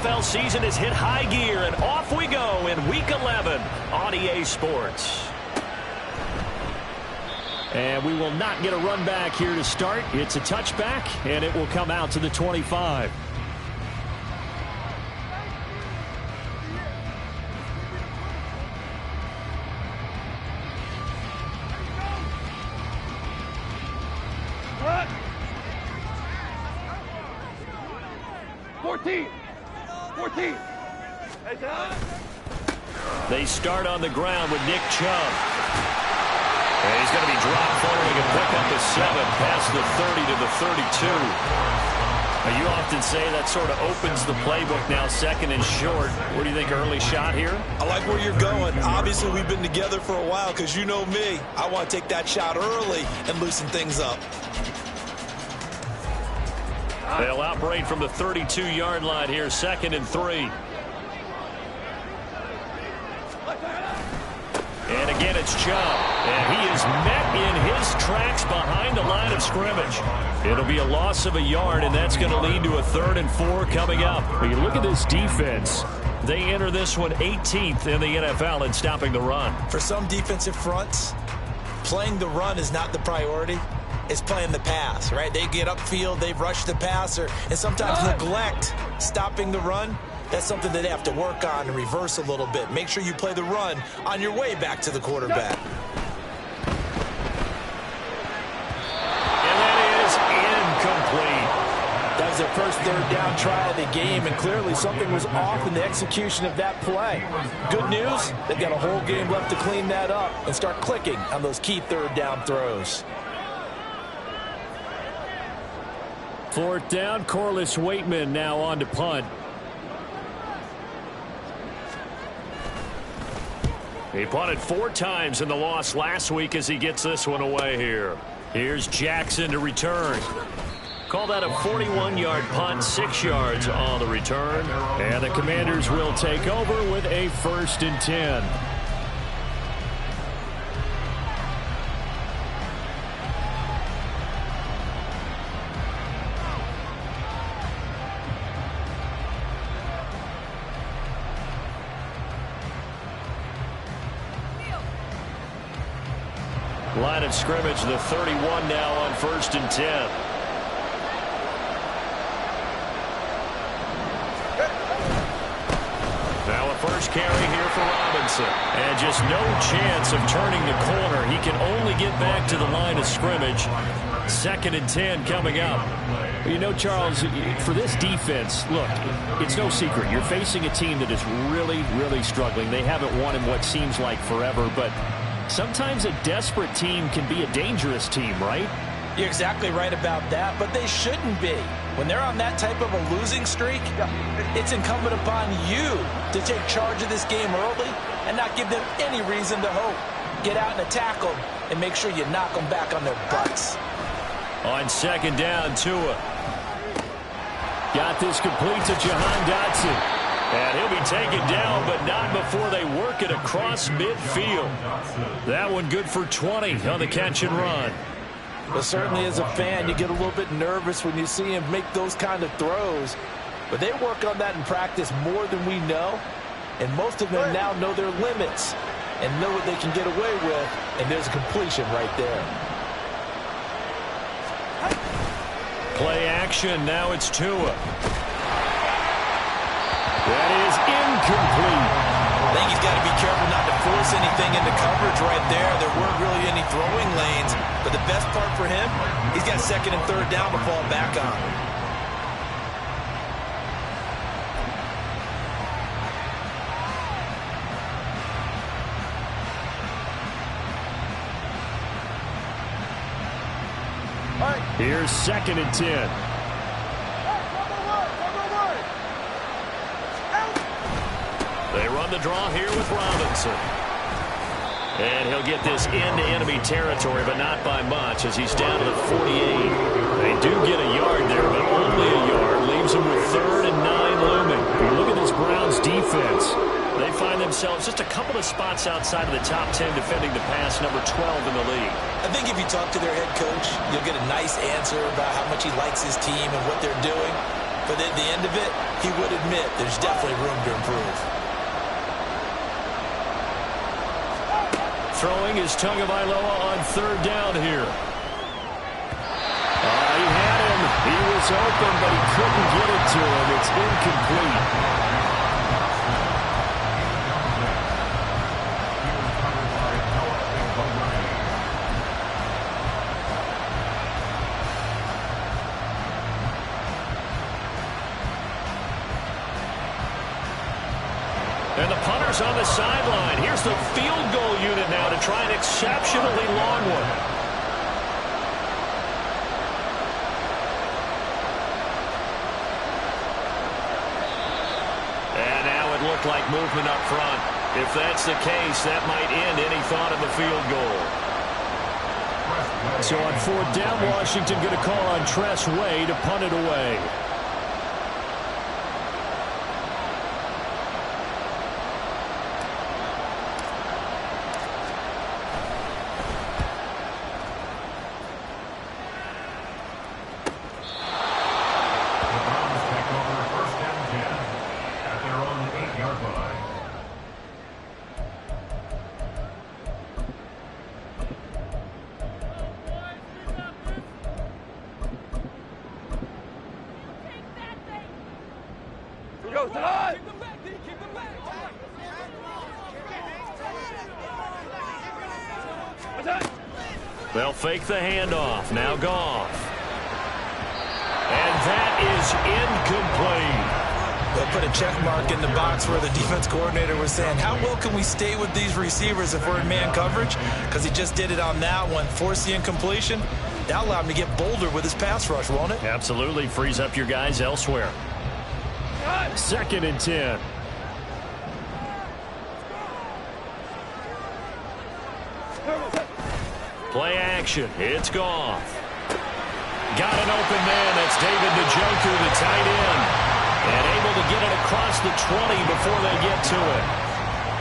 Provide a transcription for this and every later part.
NFL season has hit high gear, and off we go in Week 11 on EA Sports. And we will not get a run back here to start. It's a touchback, and it will come out to the 25. They start on the ground with Nick Chubb. And he's going to be dropped following a pick up of 7 past the 30 to the 32. Now, you often say that sort of opens the playbook now, second and short. What do you think, early shot here? I like where you're going. Obviously, we've been together for a while because you know me. I want to take that shot early and loosen things up. They'll operate from the 32-yard line here, 2nd and 3. And again, it's Chubb. And he is met in his tracks behind the line of scrimmage. It'll be a loss of a yard, and that's going to lead to a 3rd and 4 coming up. When you look at this defense, they enter this one 18th in the NFL in stopping the run. For some defensive fronts, playing the run is not the priority. It's playing the pass, right? They get upfield, they rush the passer, and sometimes neglect stopping the run. That's something that they have to work on and reverse a little bit. Make sure you play the run on your way back to the quarterback. And that is incomplete. That was their first 3rd down try of the game, and clearly something was off in the execution of that play. Good news, they've got a whole game left to clean that up and start clicking on those key 3rd down throws. 4th down, Corliss Waitman now on to punt. He punted 4 times in the loss last week as he gets this one away here. Here's Jackson to return. Call that a 41-yard punt, 6 yards on the return. And the Commanders will take over with a 1st and 10. Line of scrimmage, the 31 now on 1st and 10. Now a first carry here for Robinson. And just no chance of turning the corner. He can only get back to the line of scrimmage. 2nd and 10 coming up. You know, Charles, for this defense, look, it's no secret. You're facing a team that is really, really struggling. They haven't won in what seems like forever, but sometimes a desperate team can be a dangerous team, right? You're exactly right about that, but they shouldn't be. When they're on that type of a losing streak, it's incumbent upon you to take charge of this game early and not give them any reason to hope. Get out and attack them and make sure you knock them back on their butts. On 2nd down, Tua. Got this complete to Jahan Dotson. And he'll be taken down, but not before they work it across midfield. That one good for 20 on the catch and run. But certainly as a fan, you get a little bit nervous when you see him make those kind of throws. But they work on that in practice more than we know. And most of them now know their limits and know what they can get away with. And there's a completion right there. Play action. Now it's Tua. That is incomplete. I think he's got to be careful not to force anything into coverage right there. There weren't really any throwing lanes. But the best part for him, he's got 2nd and 3rd down to fall back on. Here's 2nd and 10. They run the draw here with Robinson. And he'll get this into enemy territory, but not by much as he's down to the 48. They do get a yard there, but only a yard. Leaves him with 3rd and 9 looming. You look at this Browns defense. They find themselves just a couple of spots outside of the top 10 defending the pass, number 12 in the league. I think if you talk to their head coach, you'll get a nice answer about how much he likes his team and what they're doing. but at the end of it, he would admit there's definitely room to improve. Throwing is Tagovailoa on third down here. He had him. He was open, but he couldn't get it to him. It's incomplete. And the punter's on the sideline. Here's the field goal unit now to try an exceptionally long one. And now it looked like movement up front. If that's the case, that might end any thought of the field goal. So on fourth down, Washington going to call on Tress Way to punt it away. They'll fake the handoff. Now Goff. And that is incomplete. They'll put a check mark in the box where the defense coordinator was saying, how well can we stay with these receivers if we're in man coverage? Because he just did it on that one. Force the incompletion. That allowed him to get bolder with his pass rush, won't it? Absolutely. Frees up your guys elsewhere. 2nd and 10. Play action. It's Goff. Got an open man. That's David Njoku, the tight end. And able to get it across the 20 before they get to it.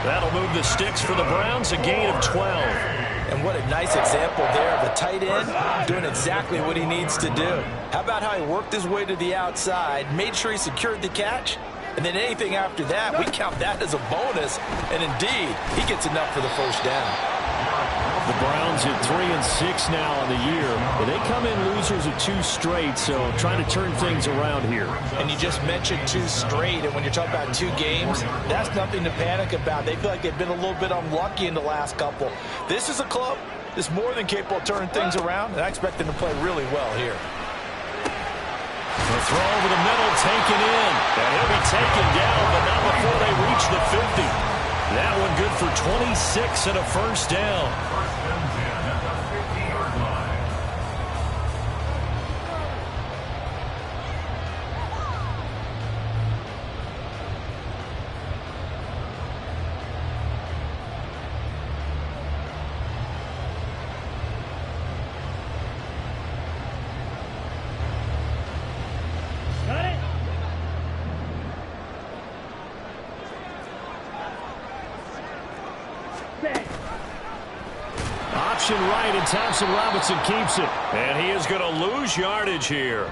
That'll move the sticks for the Browns, a gain of 12. And what a nice example there of a tight end doing exactly what he needs to do. How about how he worked his way to the outside, made sure he secured the catch, and then anything after that, we count that as a bonus. And indeed, he gets enough for the first down. The Browns at 3-6 now on the year. But they come in losers of 2 straight, so trying to turn things around here. And you just mentioned 2 straight, and when you're talking about 2 games, that's nothing to panic about. They feel like they've been a little bit unlucky in the last couple. This is a club that's more than capable of turning things around, and I expect them to play really well here. The throw over the middle, taken in. And he'll be taken down, but not before they reach the 50. That one good for 26 and a first down. Option right, and Thompson Robinson keeps it. And he is going to lose yardage here.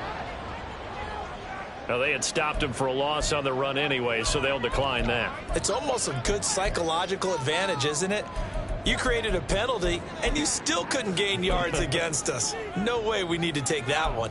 Now, they had stopped him for a loss on the run anyway, so they'll decline that. It's almost a good psychological advantage, isn't it? You created a penalty, and you still couldn't gain yards against us. No way we need to take that one.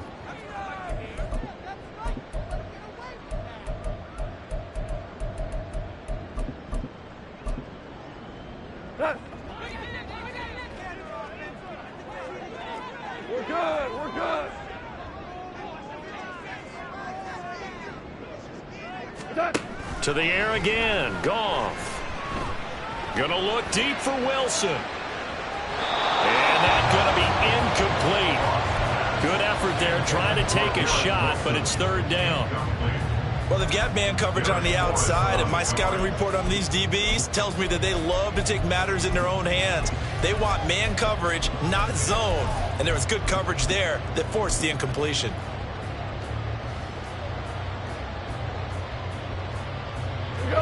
To the air again. Goff. Going to look deep for Wilson. And that's going to be incomplete. Good effort there trying to take a shot, but it's third down. Well, they've got man coverage on the outside, and my scouting report on these DBs tells me that they love to take matters in their own hands. They want man coverage, not zone. And there was good coverage there that forced the incompletion.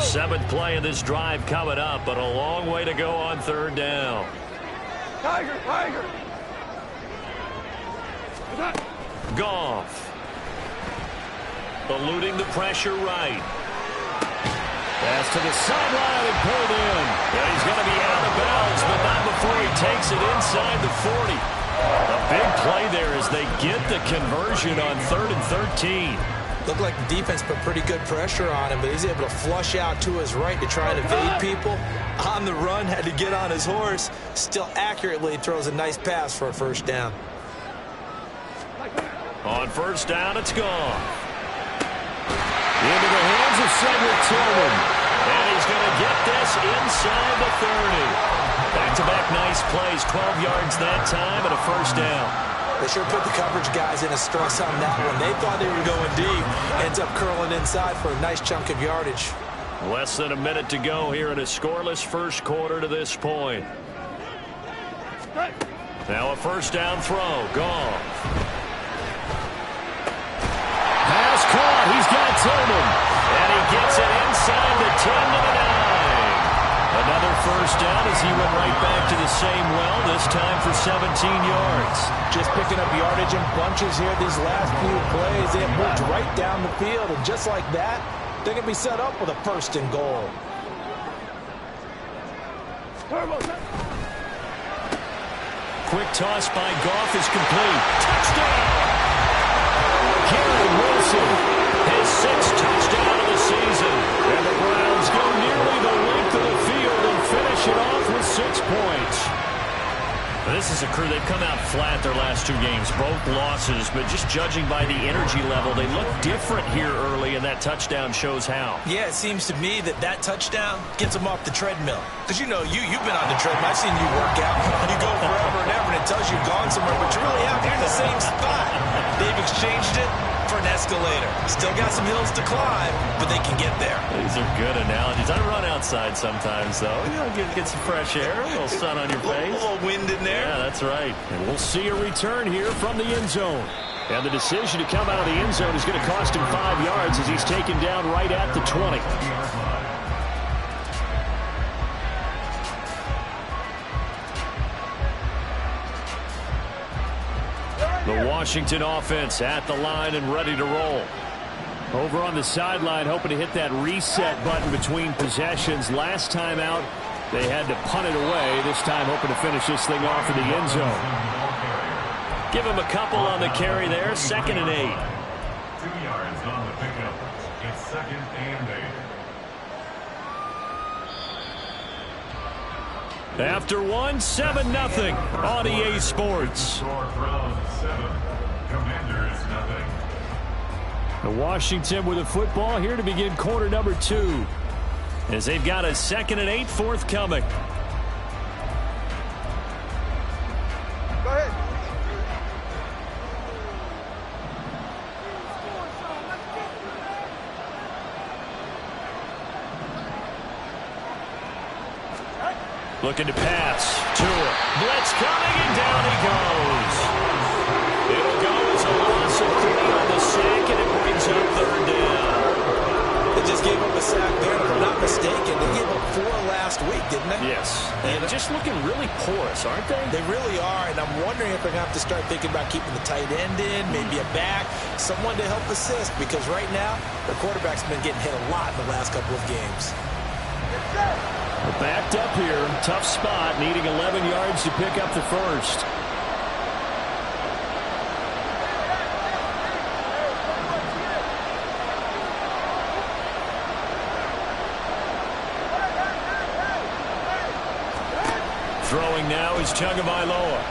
Seventh play of this drive coming up, but a long way to go on third down. Tiger, Tiger. Goff. eluding the pressure right. Pass to the sideline and pulled in. And he's going to be out of bounds, but not before he takes it inside the 40. A big play there as they get the conversion on 3rd and 13. Looked like the defense put pretty good pressure on him, but he's able to flush out to his right to try and evade people. On the run, had to get on his horse. Still accurately throws a nice pass for a first down. On first down, it's gone. Into the hands of Cedric Tillman. And he's going to get this inside the 30. Back-to-back nice plays, 12 yards that time and a first down. They sure put the coverage guys in a stress on that one. They thought they were going deep. Ends up curling inside for a nice chunk of yardage. Less than a minute to go here in a scoreless first quarter to this point. Now a first down throw. Gone. Pass caught. He's got Tillman. And he gets it inside the 10 to the 9. Another first down as he went right back to the same well, this time for 17 yards. Just picking up yardage in bunches here these last few plays. They have moved right down the field, and just like that, they're going to be set up with a first and goal. Quick toss by Goff is complete. Touchdown! Garrett Wilson, his 6th touchdown of the season. And the Browns go nearly the length of the field and finish it off with 6 points. This is a crew, they've come out flat their last 2 games, both losses, but just judging by the energy level, they look different here early, and that touchdown shows how. Yeah, it seems to me that touchdown gets them off the treadmill. Because you know, you've been on the treadmill. I've seen you work out. You go forever and ever, and it tells you've gone somewhere, but you're really out here in the same spot. They've exchanged it for an escalator. Still got some hills to climb, but they can get there. These are good analogies. I run outside sometimes, though. You know, get some fresh air, a little sun on your face. A little wind in there. Yeah, that's right. And we'll see a return here from the end zone. And the decision to come out of the end zone is going to cost him 5 yards as he's taken down right at the 20. The Washington offense at the line and ready to roll. Over on the sideline, hoping to hit that reset button between possessions. Last time out, they had to punt it away. This time, hoping to finish this thing off in the end zone. Give him a couple on the carry there. 2nd and 8. 2 yards on the pickup. It's 2nd and 8. After one, 7-0 on EA Sports. Score from 7. Commanders nothing. The Washington with a football here to begin quarter number 2. As they've got a 2nd and 8 forthcoming. Go ahead. Looking to pass. Tua. Blitz coming, and down he goes. It'll go as a loss of 3 on the sack, and it brings up 3rd down. They just gave up a sack there, if I'm not mistaken. They gave up 4 last week, didn't they? Yes. And just looking really porous, aren't they? They really are, and I'm wondering if they're going to have to start thinking about keeping the tight end in, maybe a back, someone to help assist, because right now, their quarterback's been getting hit a lot in the last couple of games. Backed up here, tough spot, needing 11 yards to pick up the first. Throwing now is Tagovailoa.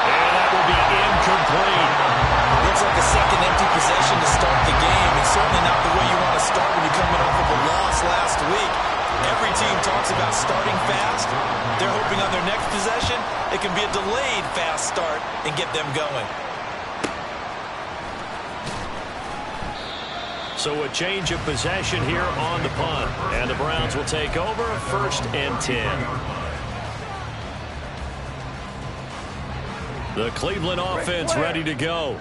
And that will be incomplete. Looks like a second empty possession to start the game, and certainly not the way you want to start when you're coming off of a loss last week. Every team talks about starting fast. They're hoping on their next possession, it can be a delayed fast start and get them going. So a change of possession here on the punt. And the Browns will take over 1st and 10. The Cleveland offense ready to go.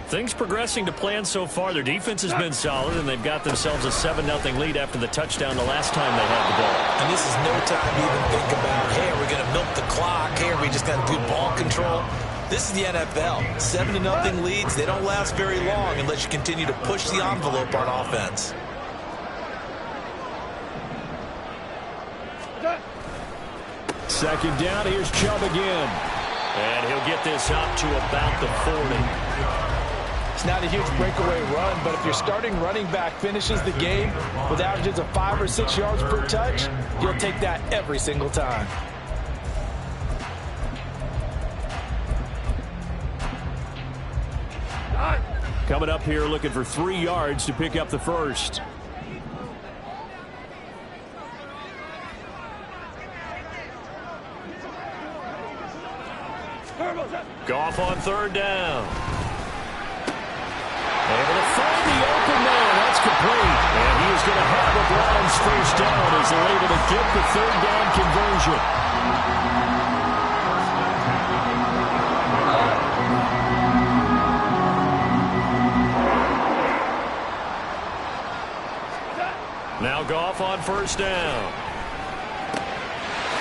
Things progressing to plan so far. Their defense has been solid, and they've got themselves a 7-0 lead after the touchdown the last time they had the ball. And this is no time to even think about, hey, are we going to milk the clock? Hey, are we just going to do ball control? This is the NFL. 7-0 leads, they don't last very long unless you continue to push the envelope on offense. Second down, here's Chubb again. And he'll get this up to about the 40. It's not a huge breakaway run, but if your starting running back finishes the game with averages of 5 or 6 yards per touch, you'll take that every single time. Coming up here looking for 3 yards to pick up the first. Goff on third down. Able to find the open man. That's complete. And he is going to have the Browns first down as they're able to get the third down conversion. Now Goff on first down.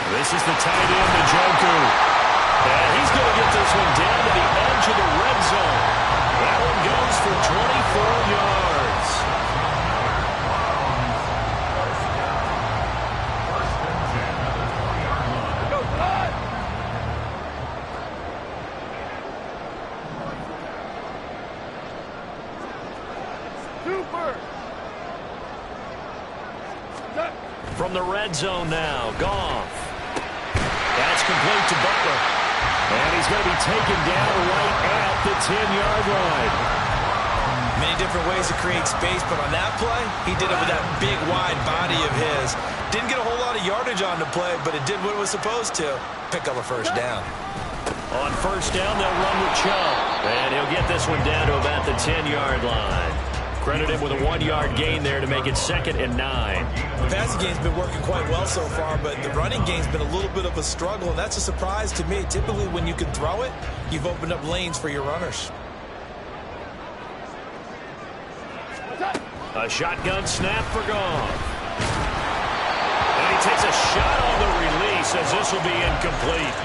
This is the tight end, Njoku. And he's going to get this one down to the edge of the red zone. That one goes for 24 yards. From the red zone now, Goff. That's complete to Butler. And he's going to be taken down right at the 10-yard line. Many different ways to create space, but on that play, he did it with that big, wide body of his. Didn't get a whole lot of yardage on the play, but it did what it was supposed to. Pick up a first down. On first down, they'll run with Chubb. And he'll get this one down to about the 10-yard line. Credit him with a 1-yard gain there to make it 2nd and 9. The passing game's been working quite well so far, but the running game's been a little bit of a struggle, and that's a surprise to me. Typically, when you can throw it, you've opened up lanes for your runners. A shotgun snap for Goff. And he takes a shot on the release as this will be incomplete.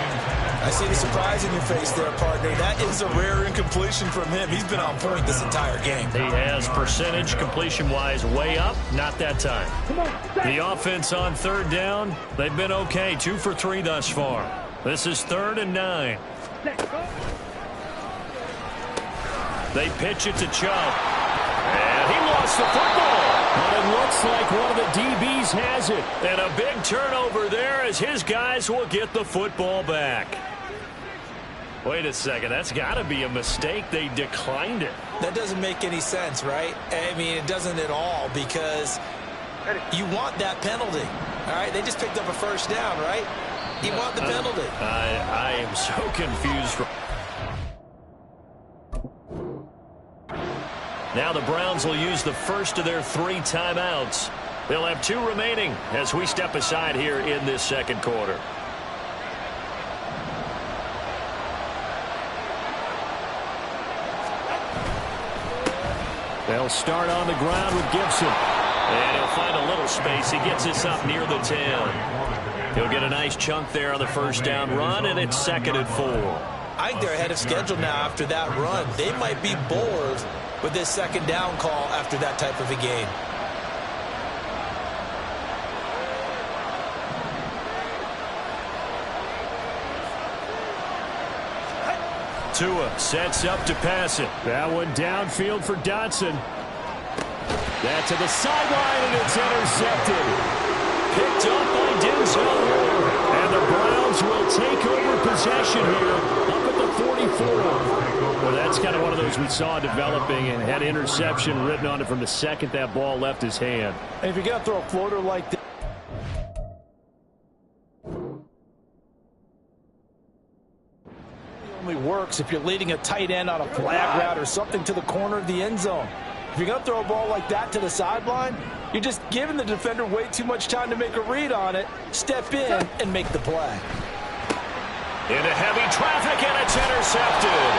I see the surprise in your face there, partner. That is a rare incompletion from him. He's been on point this entire game. He has percentage completion-wise way up. Not that time. The offense on third down, they've been okay. 2 for 3 thus far. This is 3rd and 9. They pitch it to Chubb. And he lost the football. But it looks like one of the DBs has it. And a big turnover there as his guys will get the football back. Wait a second, that's got to be a mistake. They declined it. That doesn't make any sense, right? I mean, it doesn't at all, because you want that penalty. All right, they just picked up a first down, right? You want the penalty. I am so confused. Now the Browns will use the first of their 3 timeouts. They'll have 2 remaining as we step aside here in this second quarter. They'll start on the ground with Gibson. And he'll find a little space. He gets this up near the 10. He'll get a nice chunk there on the first down run, and it's 2nd and 4. I think they're ahead of schedule now after that run. They might be bold with this second down call after that type of a game. Tua sets up to pass it. That one downfield for Dotson. That to the sideline, and it's intercepted. Picked up by Denzel Ward. And the Browns will take over possession here up at the 44. Well, that's kind of one of those we saw developing, and had interception written on it from the second that ball left his hand. And if you're going to throw a floater like that, it only works if you're leading a tight end on a flag route or something to the corner of the end zone. If you're going to throw a ball like that to the sideline, you're just giving the defender way too much time to make a read on it. Step in and make the play. Into heavy traffic, and it's intercepted.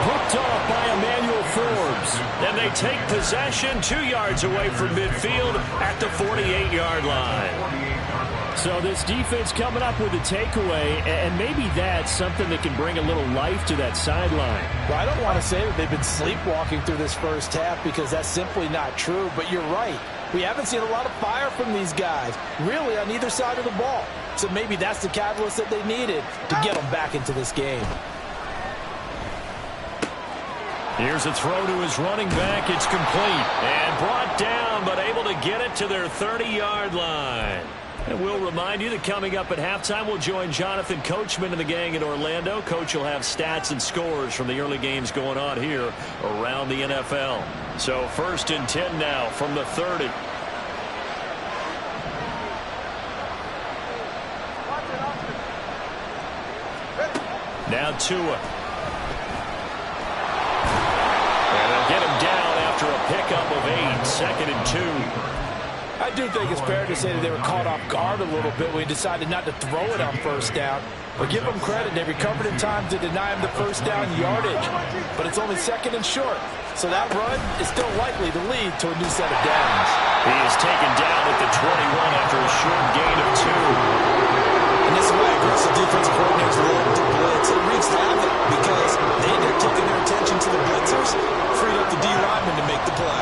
Hooked off by Emmanuel Forbes. And they take possession 2 yards away from midfield at the 48-yard line. So this defense coming up with a takeaway, and maybe that's something that can bring a little life to that sideline. Well, I don't want to say that they've been sleepwalking through this first half because that's simply not true, but you're right. We haven't seen a lot of fire from these guys, really, on either side of the ball. So maybe that's the catalyst that they needed to get them back into this game. Here's a throw to his running back. It's complete and brought down, but able to get it to their 30-yard line. And we'll remind you that coming up at halftime, we'll join Jonathan Coachman and the gang in Orlando. Coach will have stats and scores from the early games going on here around the NFL. So 1st and 10 now from the 30. Now Tua. And they'll get him down after a pickup of 8, 2nd and 2. I do think it's fair to say that they were caught off guard a little bit when he decided not to throw it on first down. But give them credit. They recovered in time to deny him the first down yardage. But it's only 2nd and short. So that run is still likely to lead to a new set of downs. He is taken down at the 21 after a short gain of 2. And this is why aggressive defensive coordinators love to blitz. It wreaks havoc because they end up taking their attention to the blitzers, freed up the D lineman to make the play.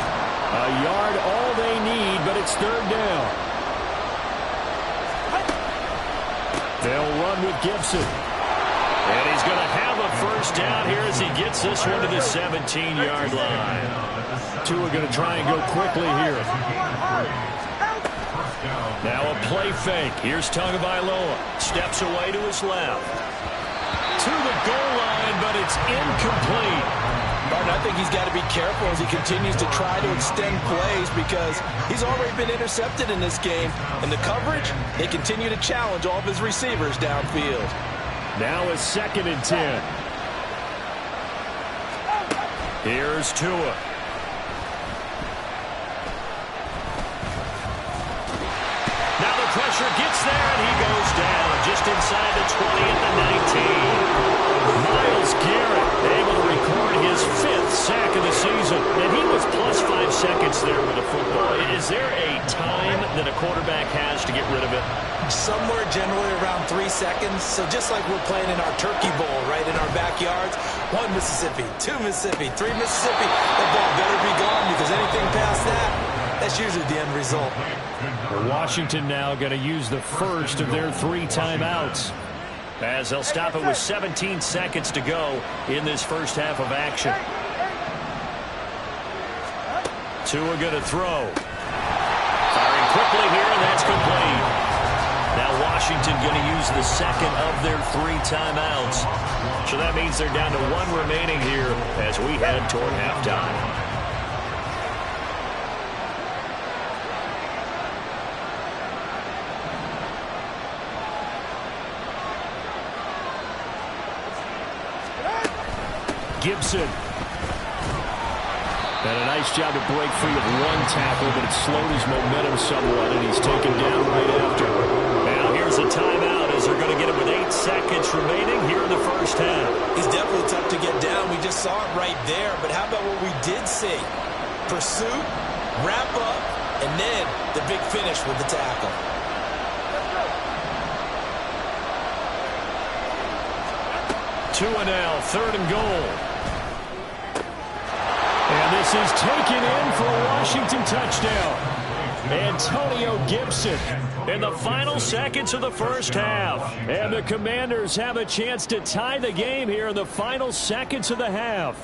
A yard all they need, but it's 3rd down. They'll run with Gibson. And he's going to have a first down here as he gets this one to the 17-yard line. Tua going to try and go quickly here. Now a play fake. Here's Tagovailoa. Steps away to his left. To the goal line, but it's incomplete. Martin, I think he's got to be careful as he continues to try to extend plays because he's already been intercepted in this game. And the coverage, they continue to challenge all of his receivers downfield. Now a 2nd and 10. Here's Tua. Now the pressure gets there, and he goes down just inside the 20 at the 19. Myles Garrett able to record his 5th sack of the season. And he was plus 5 seconds there with the football. Is there a time that a quarterback has to get rid of it? Somewhere generally around 3 seconds. So just like we're playing in our turkey bowl, right, in our backyards, 1 Mississippi, 2 Mississippi, 3 Mississippi, the ball better be gone because anything past that, that's usually the end result. Washington now going to use the first of their 3 timeouts. As they'll stop it with 17 seconds to go in this first half of action. Tua going to throw. Firing quickly here, and that's complete. Now Washington going to use the 2nd of their 3 timeouts. So that means they're down to 1 remaining here as we head toward halftime. Gibson. And a nice job to break free of 1 tackle, but it slowed his momentum somewhat, and he's taken down right after. Now here's a timeout as they're going to get it with 8 seconds remaining here in the first half. He's definitely tough to get down. We just saw it right there. But how about what we did see? Pursuit, wrap up, and then the big finish with the tackle. Tua now, 3rd and goal. And this is taken in for a Washington touchdown. Antonio Gibson In the final seconds of the first half. And the Commanders have a chance to tie the game here in the final seconds of the half.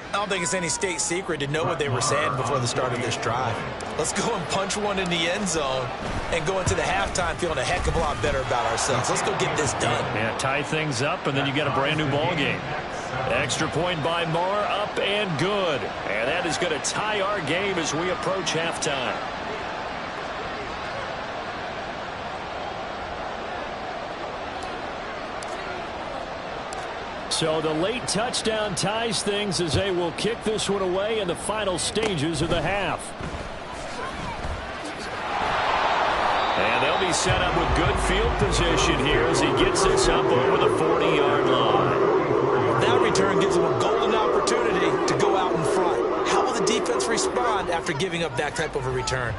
I don't think it's any state secret to know what they were saying before the start of this drive. Let's go and punch one in the end zone and go into the halftime feeling a heck of a lot better about ourselves. Let's go get this done. Yeah, tie things up, and then you get a brand new ball game. Extra point by Marr, up and good. And that is going to tie our game as we approach halftime. So the late touchdown ties things as they will kick this one away in the final stages of the half. And they'll be set up with good field position here as he gets this up over the 40-yard line. That return gives them a golden opportunity to go out in front. How will the defense respond after giving up that type of a return?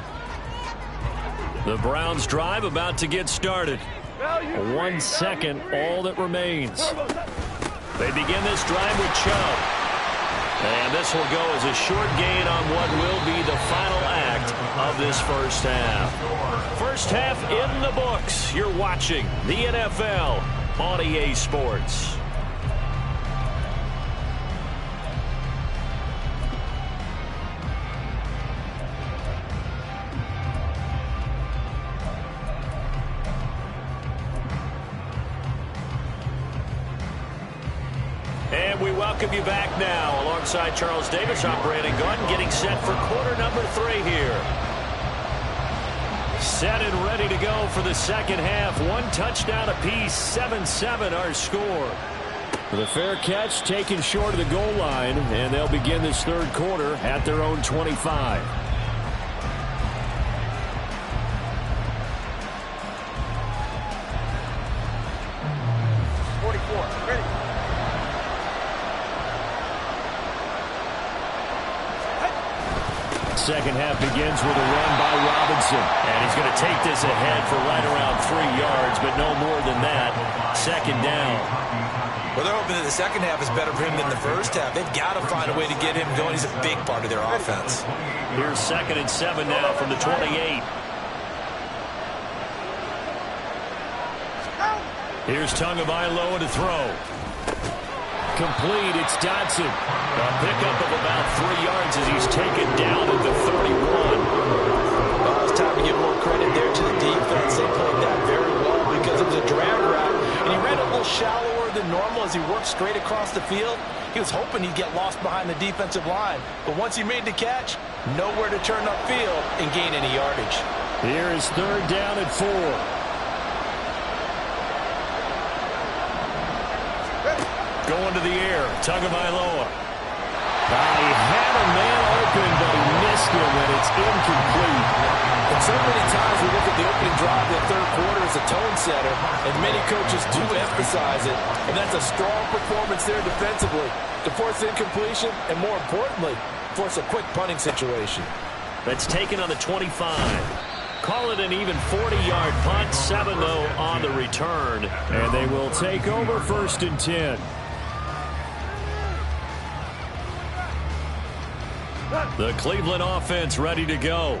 The Browns drive about to get started. 1 second, all that remains. They begin this drive with Chubb. And this will go as a short gain on what will be the final act of this first half. First half in the books. You're watching the NFL on EA Sports. And we welcome you back now alongside Charles Davis. I'm Brandon Gaudin getting set for quarter number 3 here. Set and ready to go for the second half. 1 touchdown apiece, 7-7 our score. The fair catch taken short of the goal line, and they'll begin this third quarter at their own 25. Second half begins with a run by Robinson. And he's going to take this ahead for right around 3 yards, but no more than that. Second down. Well, they're hoping that the second half is better for him than the first half. They've got to find a way to get him going. He's a big part of their offense. Here's 2nd and 7 now from the 28. Here's Tagovailoa to throw. Complete. It's Dotson. A pickup of about 3 yards as he's taken down at the 31. Well, it's time to give more credit there to the defense. They played that very well because it was a drag route, and he ran a little shallower than normal as he worked straight across the field. He was hoping he'd get lost behind the defensive line, but once he made the catch, nowhere to turn upfield and gain any yardage. Here is 3rd down and 4. Going to the air, Tagovailoa. He had a man open, but he missed him, and it's incomplete. And so many times we look at the opening drive of the third quarter as a tone setter, and many coaches do emphasize it, and that's a strong performance there defensively to force incompletion and, more importantly, force a quick punting situation. That's taken on the 25. Call it an even 40-yard punt, 7 though on the return, and they will take over 1st and 10. The Cleveland offense ready to go.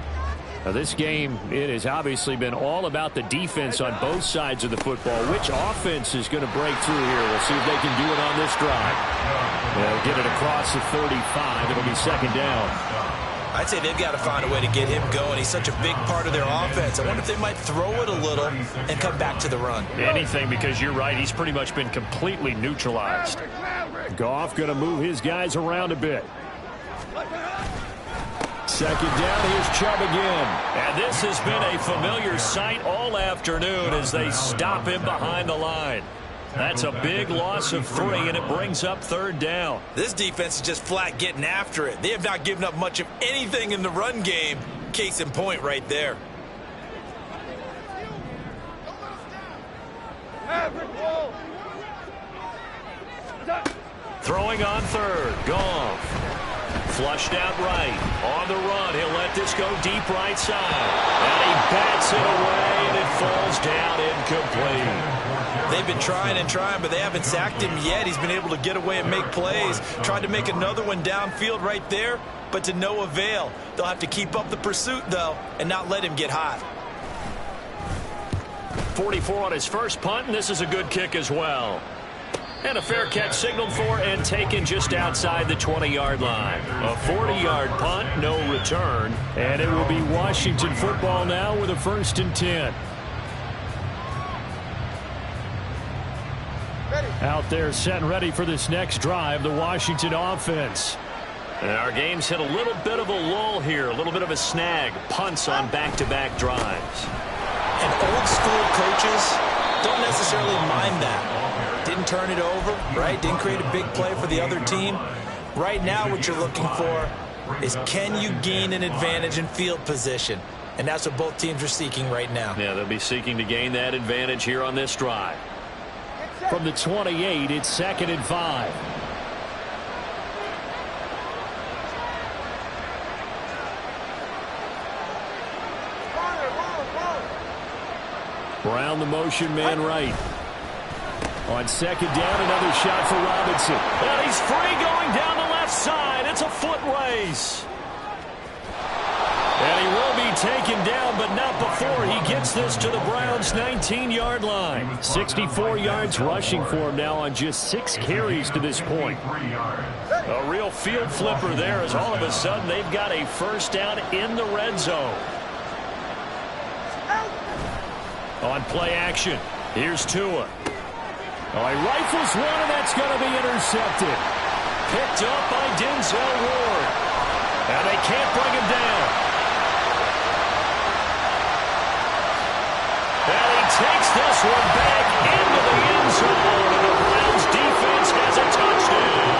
Now this game, it has obviously been all about the defense on both sides of the football. Which offense is going to break through here? We'll see if they can do it on this drive. They'll get it across the 35. It'll be 2nd down. I'd say they've got to find a way to get him going. He's such a big part of their offense. I wonder if they might throw it a little and come back to the run. Anything, because you're right. He's pretty much been completely neutralized. Goff going to move his guys around a bit. 2nd down, here's Chubb again. And this has been a familiar sight all afternoon as they stop him behind the line. That's a big loss of 3, and it brings up 3rd down. This defense is just flat getting after it. They have not given up much of anything in the run game. Case in point right there. Throwing on 3rd, Goff. Flushed out right. On the run, he'll let this go deep right side. And he bats it away, and it falls down incomplete. They've been trying and trying, but they haven't sacked him yet. He's been able to get away and make plays. Tried to make another one downfield right there, but to no avail. They'll have to keep up the pursuit, though, and not let him get hot. 44 on his first punt, and this is a good kick as well. And a fair catch signaled for and taken just outside the 20-yard line. A 40-yard punt, no return. And it will be Washington football now with a 1st and 10. Out there set and ready for this next drive, the Washington offense. And our game's hit a little bit of a lull here, a little bit of a snag. Punts on back-to-back drives. And old school coaches don't necessarily mind that. Didn't turn it over, right? Didn't create a big play for the other team. Right now what you're looking for is, can you gain an advantage in field position? And that's what both teams are seeking right now. Yeah, they'll be seeking to gain that advantage here on this drive. From the 28, it's 2nd and 5. down the motion man right. On second down, another shot for Robinson. And he's free going down the left side. It's a foot race. And he will be taken down, but not before he gets this to the Browns' 19-yard line. 64 yards rushing for him now on just 6 carries to this point. A real field flipper there as all of a sudden they've got a first down in the red zone. On play action, here's Tua. Oh, he rifles one, and that's going to be intercepted. Picked up by Denzel Ward. And they can't bring him down. And he takes this one back into the end zone. And the Browns defense has a touchdown.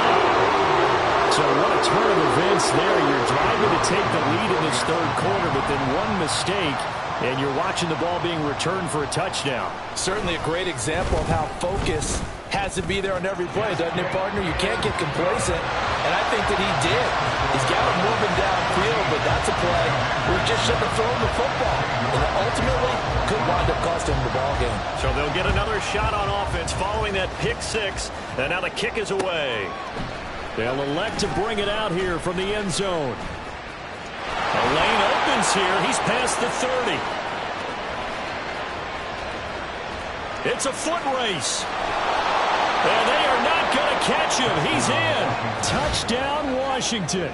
So what a turn of events there. You're driving to take the lead in this third quarter, but then one mistake, and you're watching the ball being returned for a touchdown. Certainly a great example of how focus has to be there on every play, doesn't it, partner? You can't get complacent, and I think that he did. He's got him moving downfield, but that's a play where he just shouldn't have thrown the football, and ultimately could wind up costing him the ball game. So they'll get another shot on offense following that pick six, and now the kick is away. They'll elect to bring it out here from the end zone. The lane opens here. He's past the 30. It's a foot race. And they are not going to catch him. He's in. Touchdown, Washington.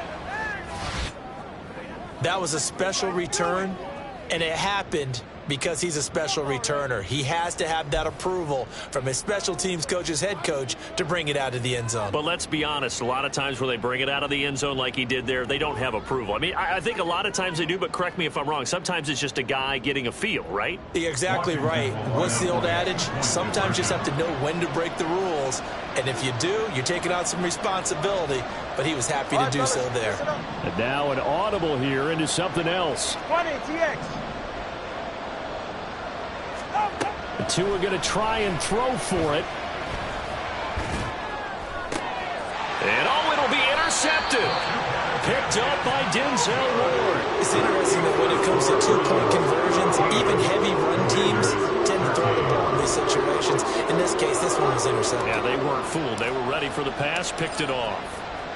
That was a special return, and it happened because he's a special returner. He has to have that approval from his special teams coach's head coach to bring it out of the end zone. But let's be honest, a lot of times when they bring it out of the end zone like he did there, they don't have approval. I mean, I think a lot of times they do, but correct me if I'm wrong. Sometimes it's just a guy getting a feel, right? You're exactly right. What's the old adage? Sometimes you just have to know when to break the rules, and if you do, you're taking on some responsibility, but he was happy to do so there. And now an audible here into something else. 20, TX. The two are going to try and throw for it. And it'll be intercepted. Picked up by Denzel Ward. It's interesting that when it comes to two-point conversions, even heavy run teams tend to throw the ball in these situations. In this case, this one was intercepted. Yeah, they weren't fooled. They were ready for the pass, picked it off.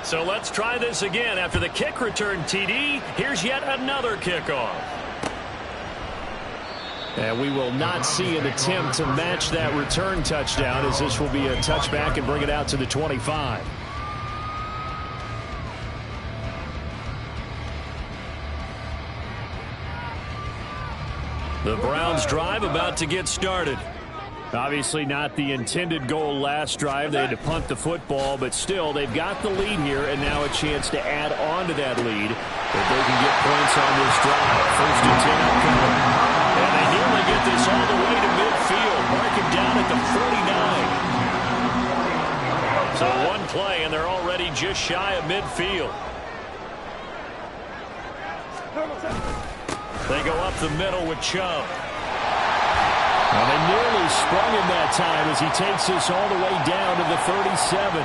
So let's try this again. After the kick return TD, here's yet another kickoff. And we will not see an attempt to match that return touchdown, as this will be a touchback and bring it out to the 25. The Browns drive about to get started. Obviously not the intended goal last drive. They had to punt the football, but still they've got the lead here, and now a chance to add on to that lead if they can get points on this drive. First and 10 upcoming. And they nearly get this all the way to midfield. Mark him down at the 49. So one play, and they're already just shy of midfield. They go up the middle with Chubb. And they nearly sprung him that time as he takes this all the way down to the 37.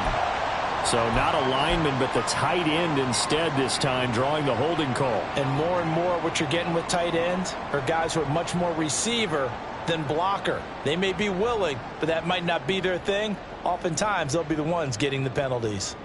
So not a lineman, but the tight end instead this time, drawing the holding call. And more what you're getting with tight ends are guys who are much more receiver than blocker. They may be willing, but that might not be their thing. Oftentimes, they'll be the ones getting the penalties.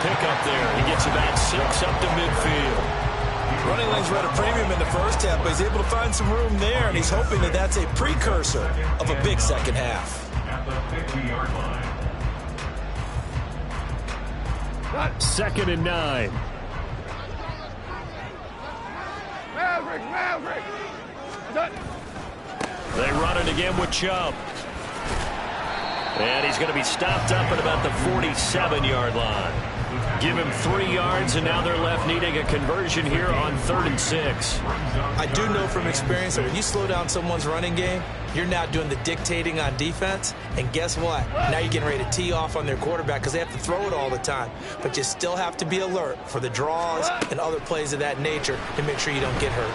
Pickup there. He gets about 6 up to midfield. Running lanes were at a premium in the first half, but he's able to find some room there, and he's hoping that that's a precursor of a big second half. At the 50-yard line. 2nd and 9. Maverick. They run it again with Chubb. And he's going to be stopped up at about the 47-yard line. Give him 3 yards, and now they're left needing a conversion here on 3rd and 6. I do know from experience that when you slow down someone's running game, you're not doing the dictating on defense. And guess what? Now you're getting ready to tee off on their quarterback because they have to throw it all the time. But you still have to be alert for the draws and other plays of that nature to make sure you don't get hurt.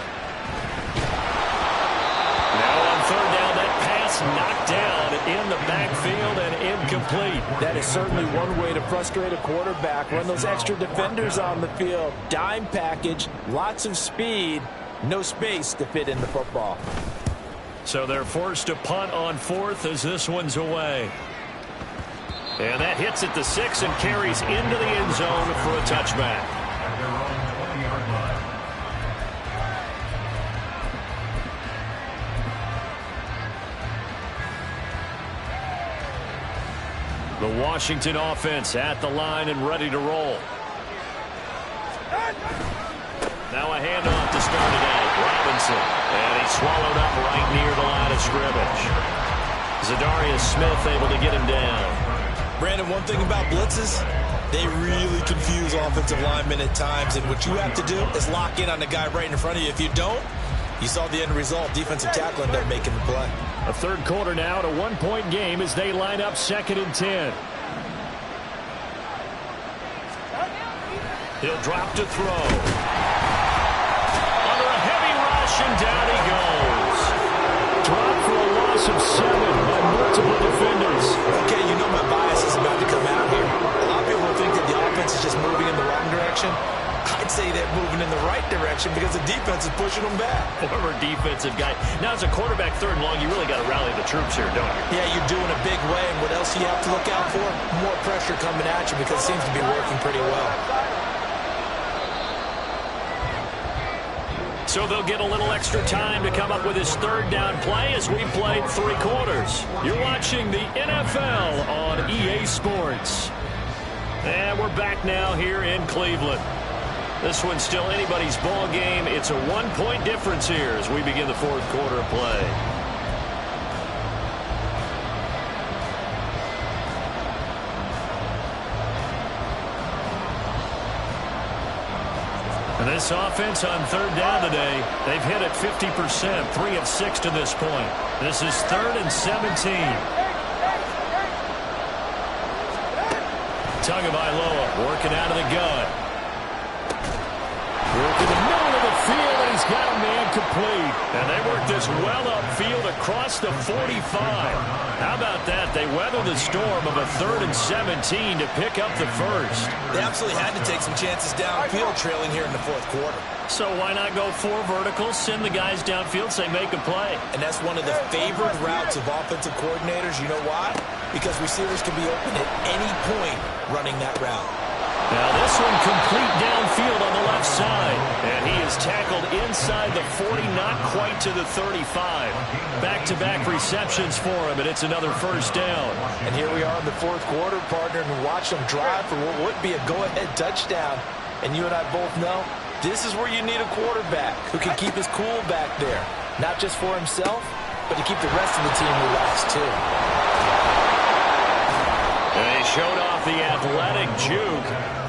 Now on 3rd down, that pass gets knocked down in the backfield and incomplete. That is certainly one way to frustrate a quarterback. Run those extra defenders on the field. Dime package, lots of speed, no space to fit in the football. So they're forced to punt on fourth as this one's away. And that hits at the 6 and carries into the end zone for a touchback. At their own 20-yard line. The Washington offense at the line and ready to roll. Now a handoff to start it out. Robinson. And he's swallowed up right near the line of scrimmage. Zadarius Smith able to get him down. Brandon, one thing about blitzes, they really confuse offensive linemen at times, and what you have to do is lock in on the guy right in front of you. If you don't, you saw the end result. Defensive tackle ended up making the play. A third quarter now at a one-point game as they line up 2nd and 10. He'll drop to throw. Under a heavy rush, and down he goes. Drop for a loss of 7 by multiple defenders. Okay, you know my bias is about to come out here. A lot of people think that the offense is just moving in the wrong direction. I'd say they're moving in the right direction because the defense is pushing them back. Former defensive guy. Now, as a quarterback, 3rd and long, you really got to rally the troops here, don't you? Yeah, you're doing a big way, and what else do you have to look out for? More pressure coming at you because it seems to be working pretty well. So they'll get a little extra time to come up with his 3rd down play as we played 3 quarters. You're watching the NFL on EA Sports. And we're back now here in Cleveland. This one's still anybody's ball game. It's a 1-point difference here as we begin the 4th quarter of play. And this offense on 3rd down today, they've hit it 50%, 3 of 6 to this point. This is 3rd and 17. Tagovailoa working out of the gun. Working the middle of the field, and he's got a man complete. And they work this well upfield across the 45. How about that? They weather the storm of a 3rd and 17 to pick up the first. They absolutely had to take some chances downfield trailing here in the 4th quarter. So why not go 4 verticals, send the guys downfield, say make a play? And that's one of the favored routes of offensive coordinators. You know why? Because receivers can be open at any point running that route. Now this one complete downfield on the left side. And he is tackled inside the 40, not quite to the 35. Back-to-back receptions for him, and it's another 1st down. And here we are in the 4th quarter, partner, and watch them drive for what would be a go-ahead touchdown. And you and I both know this is where you need a quarterback who can keep his cool back there. Not just for himself, but to keep the rest of the team relaxed too. They showed off the athletic juke.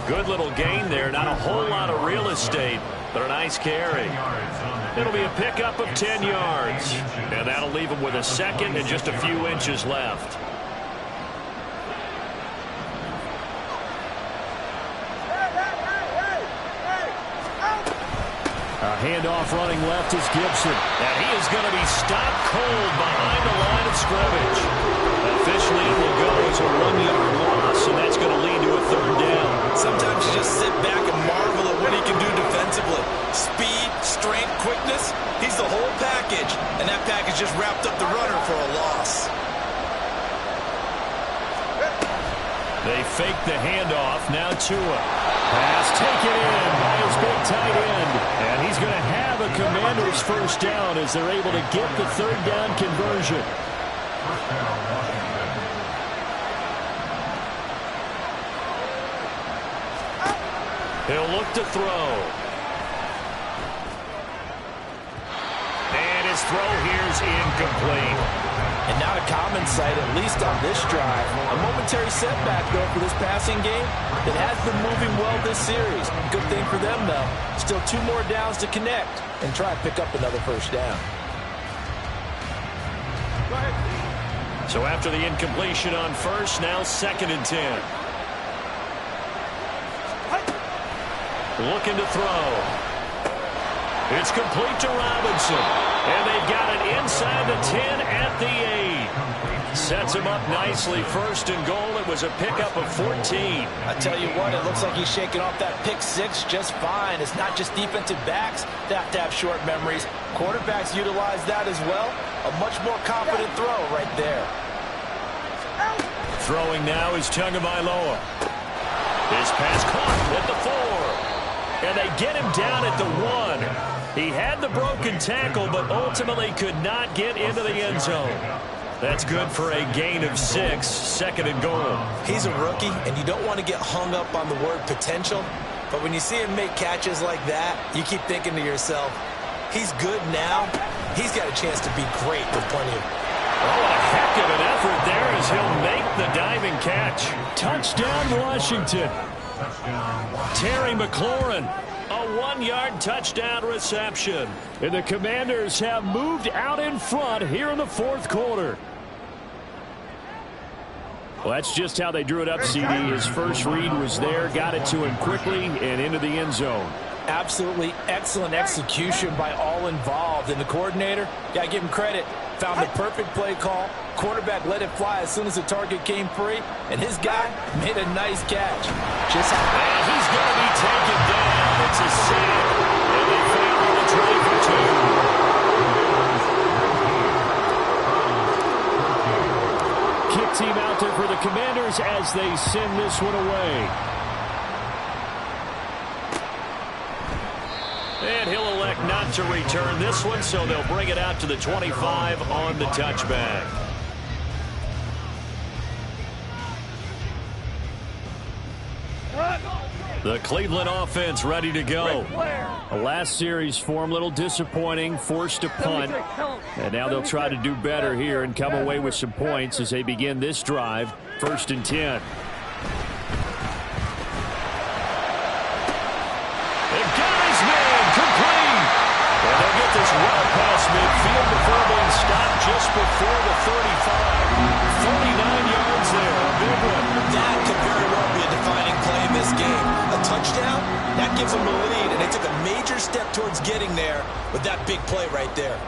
Good little gain there. Not a whole lot of real estate, but a nice carry. It'll be a pickup of 10 yards. And that'll leave him with a 2nd and just a few inches left. A handoff running left is Gibson. And he is going to be stopped cold behind the line of scrimmage. Officially, it will go as a 1-yard loss, and that's going to lead to a 3rd down. Sometimes you just sit back and marvel at what he can do defensively. Speed, strength, quickness, he's the whole package. And that package just wrapped up the runner for a loss. They fake the handoff. Now Tua. Pass taken in by his big tight end. And he's going to have a Commander's 1st down as they're able to get the 3rd down conversion. First down, Washington. He'll look to throw. And his throw here's incomplete. And not a common sight, at least on this drive. A momentary setback, though, for this passing game that has been moving well this series. Good thing for them, though. Still 2 more downs to connect and try and pick up another 1st down. So after the incompletion on 1st, now 2nd and 10. Looking to throw. It's complete to Robinson. And they've got it inside the 10 at the 8. Sets him up nicely. First and goal. It was a pickup of 14. I tell you what, it looks like he's shaking off that pick six just fine. It's not just defensive backs that have to have short memories. Quarterbacks utilize that as well. A much more confident throw right there. Throwing now is Tagovailoa. His pass caught at the 4. And they get him down at the 1. He had the broken tackle, but ultimately could not get into the end zone. That's good for a gain of 6, second and goal. He's a rookie, and you don't want to get hung up on the word potential. But when you see him make catches like that, you keep thinking to yourself, he's good now. He's got a chance to be great with plenty of... Oh, a heck of an effort there as he'll make the diving catch. Touchdown, Washington. Terry McLaurin. A 1-yard touchdown reception. And the Commanders have moved out in front here in the fourth quarter. Well, that's just how they drew it up, CD. His first read was there, got it to him quickly, and into the end zone. Absolutely excellent execution by all involved. And the coordinator, got to give him credit, found the perfect play call. Quarterback let it fly as soon as the target came free, and his guy made a nice catch. Just how and he's going to be taken down. It's a sack, and they fail on the try for 2. Kick team out there for the Commanders as they send this one away. And he'll elect not to return this one, so they'll bring it out to the 25 on the touchback. The Cleveland offense ready to go. Last series form, a little disappointing, forced to punt. And now they'll try to do better here and come away with some points as they begin this drive. First and 10. This well past midfield before being stopped just before the 35. 49 yards there. A big one. That could very well be a defining play in this game. A touchdown, that gives them a lead, and they took a major step towards getting there with that big play right there.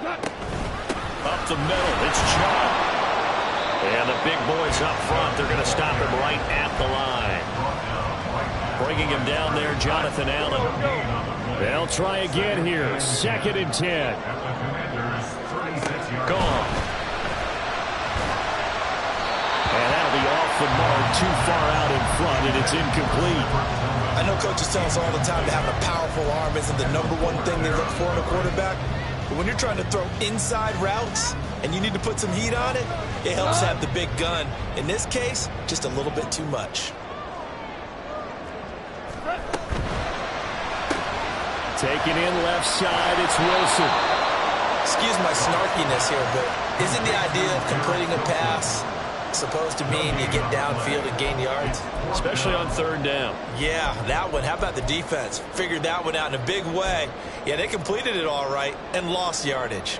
Up the middle, it's Chubb. And the big boys up front, they're going to stop him right at the line. Bringing him down there, Jonathan Allen. They'll try again here. Second and 10. Gone. And that'll be off the mark, too far out in front, and it's incomplete. I know coaches tell us all the time that having a powerful arm isn't the number one thing they look for in a quarterback. But when you're trying to throw inside routes and you need to put some heat on it, it helps have the big gun. In this case, just a little bit too much. Taking in left side, it's Wilson. Excuse my snarkiness here, but isn't the idea of completing a pass supposed to mean you get downfield and gain yards? Especially on third down. Yeah, that one. How about the defense? Figured that one out in a big way. Yeah, they completed it all right and lost yardage.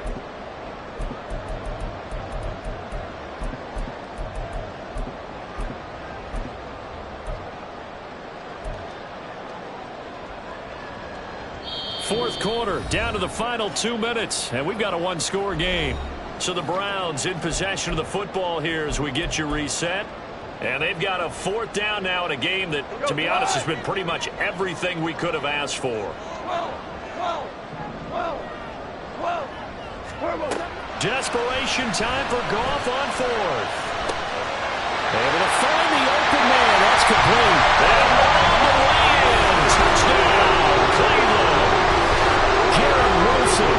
Fourth quarter, down to the final 2 minutes, and we've got a one-score game. So the Browns in possession of the football here as we get you reset. And they've got a fourth down now in a game that, to be honest, has been pretty much everything we could have asked for. Desperation time for Goff on fourth. Able to find the open man. That's complete. And all the way in. Touchdown, Cleveland. Garrett Wilson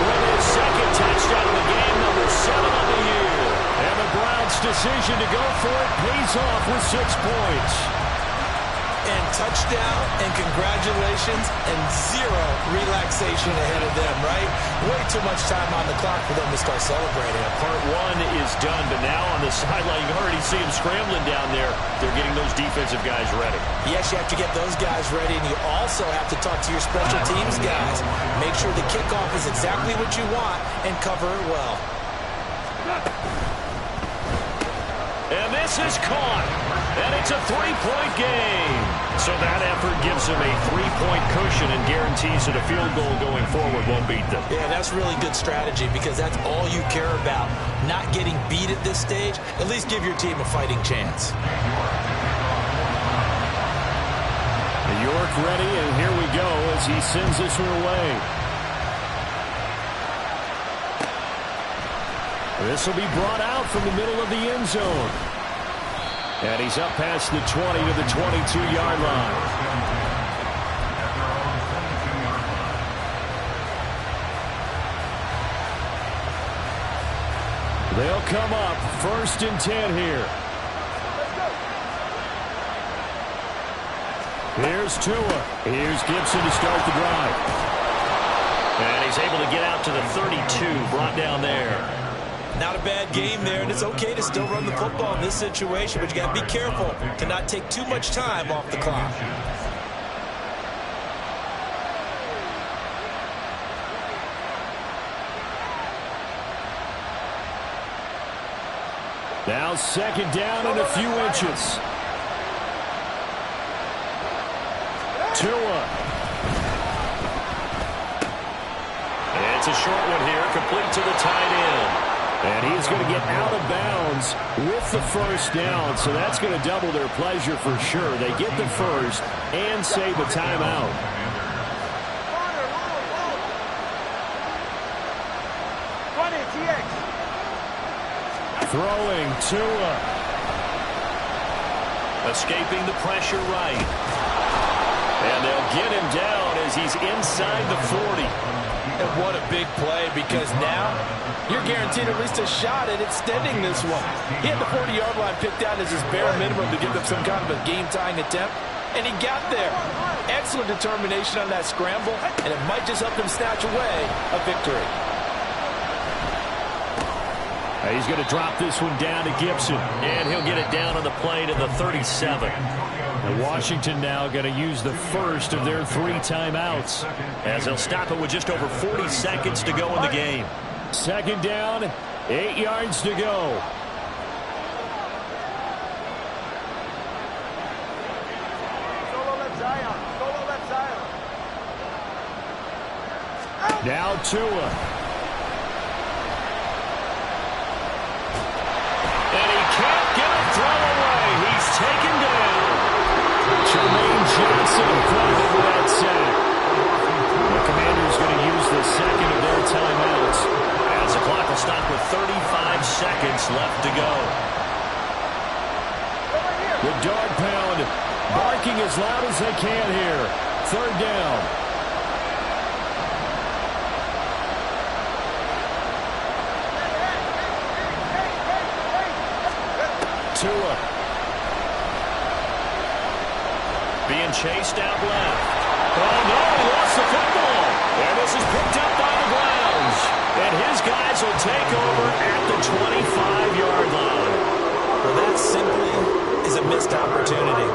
with his second touchdown of the game, number 7 on the year. And the Browns' decision to go for it pays off with 6 points. And touchdown, and congratulations, and 0 relaxation ahead of them, right? Way too much time on the clock for them to start celebrating. Part 1 is done, but now on the sideline, you can already see them scrambling down there. They're getting those defensive guys ready. Yes, you have to get those guys ready, and you also have to talk to your special teams guys. Make sure the kickoff is exactly what you want and cover it well. And this is caught. And it's a three-point game. So that effort gives them a three-point cushion and guarantees that a field goal going forward won't beat them. Yeah, that's really good strategy because that's all you care about. Not getting beat at this stage. At least give your team a fighting chance. York ready, and here we go as he sends this one away. This will be brought out from the middle of the end zone. And he's up past the 20 to the 22-yard line. They'll come up 1st and 10 here. Here's Tua. Here's Gibson to start the drive. And he's able to get out to the 32, brought down there. Not a bad game there, and it's okay to still run the football in this situation, but you got to be careful to not take too much time off the clock. Now 2nd down and a few inches. Tua. It's a short one here, complete to the tight end. And he's going to get out of bounds with the 1st down, so that's going to double their pleasure for sure. They get the 1st and save a timeout. Throwing Tua. Escaping the pressure right. And they'll get him down as he's inside the 40. And what a big play, because now you're guaranteed at least a shot at extending this one. He had the 40-yard line picked out as his bare minimum to give them some kind of a game-tying attempt, and he got there. Excellent determination on that scramble, and it might just help them snatch away a victory. He's going to drop this one down to Gibson. And he'll get it down on the play to the 37. And Washington now going to use the 1st of their 3 timeouts, as they'll stop it with just over 40 seconds to go in the game. 2nd down, 8 yards to go. Now Tua. And he can't get a throw away. He's taken down. Jermaine Johnson credited with that sack. The Commanders going to use the 2nd of their timeouts, as the clock will stop with 35 seconds left to go. The dog pound barking as loud as they can here. 3rd down. Tua. Being chased out left. Oh, no, he lost the football. And this is picked up by the Browns. And his guys will take over at the 25-yard line. Well, that simply is a missed opportunity.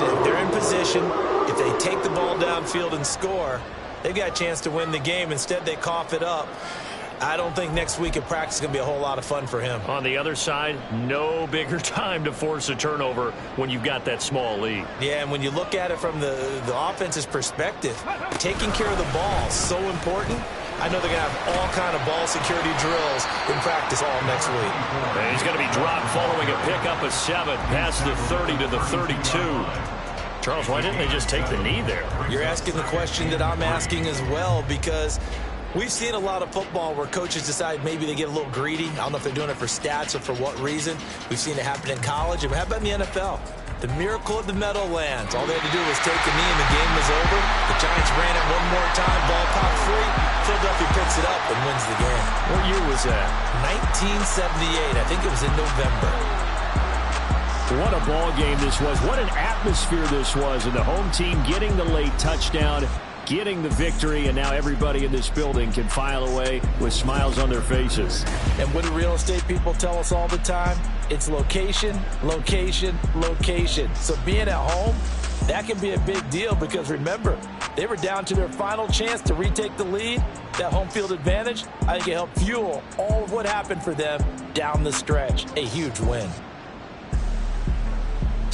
If they're in position, if they take the ball downfield and score, they've got a chance to win the game. Instead, they cough it up. I don't think next week in practice is going to be a whole lot of fun for him. On the other side, no bigger time to force a turnover when you've got that small lead. Yeah, and when you look at it from the offense's perspective, taking care of the ball is so important. I know they're going to have all kind of ball security drills in practice all next week. And he's going to be dropped following a pickup of 7 past the 30 to the 32. Charles, why didn't they just take the knee there? You're asking the question that I'm asking as well, because we've seen a lot of football where coaches decide maybe they get a little greedy. I don't know if they're doing it for stats or for what reason. We've seen it happen in college. And how about in the NFL? The miracle of the Meadowlands. All they had to do was take a knee and the game was over. The Giants ran it one more time. Ball popped free. Philadelphia picks it up and wins the game. What year was that? 1978. I think it was in November. What a ball game this was. What an atmosphere this was. And the home team getting the late touchdown, getting the victory, and now everybody in this building can file away with smiles on their faces. And what do real estate people tell us all the time? It's location, location, location. So being at home, that can be a big deal because remember, they were down to their final chance to retake the lead. That home field advantage, I think it helped fuel all of what happened for them down the stretch. A huge win.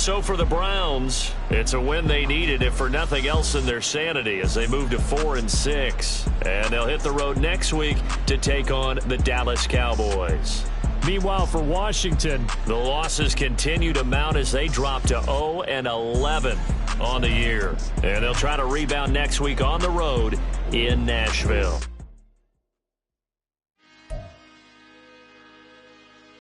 So for the Browns, it's a win they needed, if for nothing else in their sanity, as they move to 4-6. And they'll hit the road next week to take on the Dallas Cowboys. Meanwhile, for Washington, the losses continue to mount as they drop to 0-11 on the year. And they'll try to rebound next week on the road in Nashville.